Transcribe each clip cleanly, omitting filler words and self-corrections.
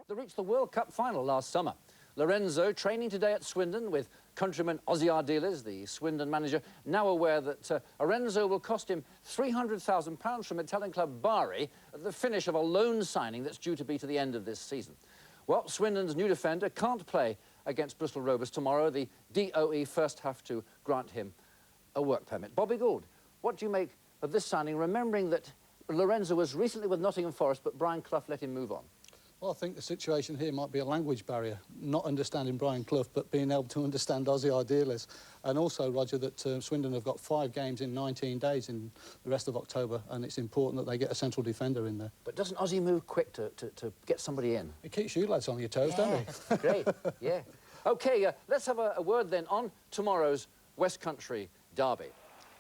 They reached the World Cup final last summer. Lorenzo training today at Swindon with countryman Ozzy Ardiles, the Swindon manager, now aware that Lorenzo will cost him £300,000 from Italian club Bari at the finish of a loan signing that's due to be to the end of this season. Well, Swindon's new defender can't play against Bristol Rovers tomorrow. The DOE first have to grant him a work permit. Bobby Gould, what do you make of this signing, remembering that Lorenzo was recently with Nottingham Forest, but Brian Clough let him move on? Well, I think the situation here might be a language barrier, not understanding Brian Clough, but being able to understand Ozzy Ardiles. And also, Roger, that Swindon have got 5 games in 19 days in the rest of October, and it's important that they get a central defender in there. But doesn't Ozzy move quick to get somebody in? It keeps you lads on your toes, doesn't it? Great, yeah. OK, let's have a word then on tomorrow's West Country derby.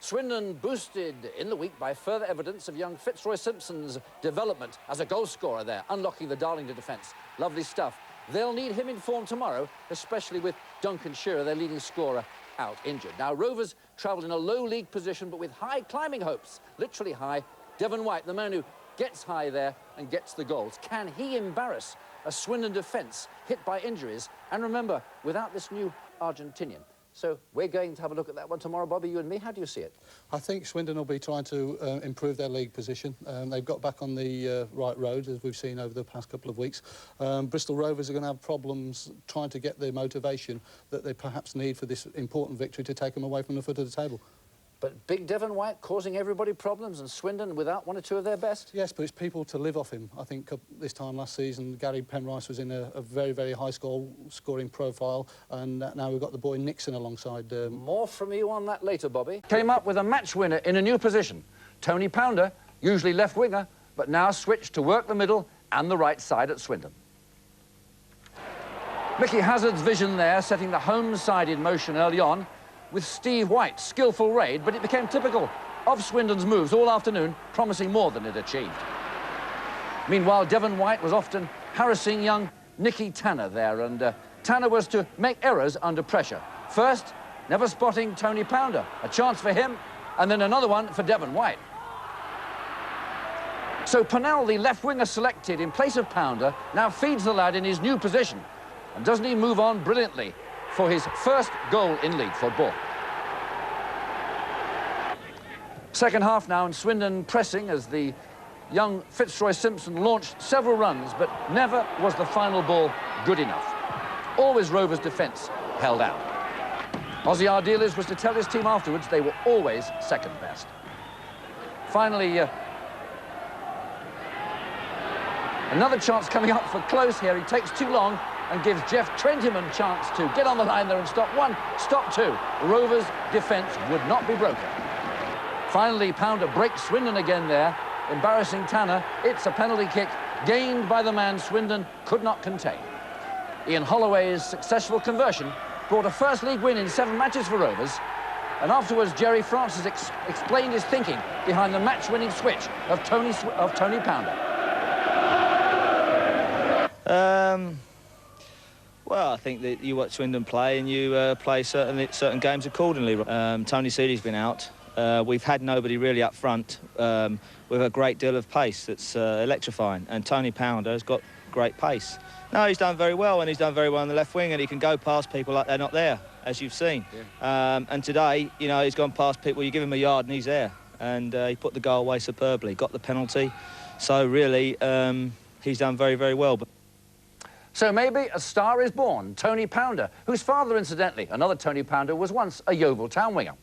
Swindon boosted in the week by further evidence of young Fitzroy Simpson's development as a goal scorer there, unlocking the Darlington defence. Lovely stuff. They'll need him in form tomorrow, especially with Duncan Shearer, their leading scorer, out injured. Now, Rovers travelled in a low league position, but with high climbing hopes, literally high. Devon White, the man who gets high there and gets the goals. Can he embarrass a Swindon defence hit by injuries? And remember, without this new Argentinian. So we're going to have a look at that one tomorrow, Bobby, you and me. How do you see it? I think Swindon will be trying to improve their league position. They've got back on the right road, as we've seen over the past couple of weeks. Bristol Rovers are going to have problems trying to get the motivation that they perhaps need for this important victory to take them away from the foot of the table. But big Devon White causing everybody problems, and Swindon without 1 or 2 of their best? Yes, but it's people to live off him. I think this time last season, Gary Penrice was in a very, very high scoring profile, and now we've got the boy Nixon alongside. More from you on that later, Bobby. Came up with a match winner in a new position. Tony Pounder, usually left winger, but now switched to work the middle and the right side at Swindon. Mickey Hazard's vision there, setting the home side in motion early on, with Steve White's skillful raid, but it became typical of Swindon's moves all afternoon, promising more than it achieved. Meanwhile, Devon White was often harassing young Nicky Tanner there, and Tanner was to make errors under pressure. First, never spotting Tony Pounder, a chance for him, and then another one for Devon White. So Purnell, the left winger selected in place of Pounder, now feeds the lad in his new position. And doesn't he move on brilliantly for his first goal in league football? Second half now, and Swindon pressing as the young Fitzroy Simpson launched several runs, but never was the final ball good enough. Always Rovers' defence held out. Ozzy Ardiles was to tell his team afterwards they were always second best. Finally, another chance coming up for Close here. He takes too long and gives Jeff Twentyman a chance to get on the line there and stop 1, stop 2. Rovers' defence would not be broken. Finally, Pounder breaks Swindon again there, embarrassing Tanner. It's a penalty kick gained by the man Swindon could not contain. Ian Holloway's successful conversion brought a first league win in 7 matches for Rovers, and afterwards Jerry Francis explained his thinking behind the match-winning switch of Tony Pounder. Well, I think that you watch Swindon play and you play certain games accordingly. Tony Seeley's been out. We've had nobody really up front with a great deal of pace that's electrifying, and Tony Pounder has got great pace. No, he's done very well, and he's done very well on the left wing, and he can go past people like they're not there, as you've seen. Yeah. And today, you know, he's gone past people, you give him a yard and he's there, and he put the goal away superbly, got the penalty. So really, he's done very, very well. So maybe a star is born, Tony Pounder, whose father, incidentally, another Tony Pounder, was once a Yeovil Town winger.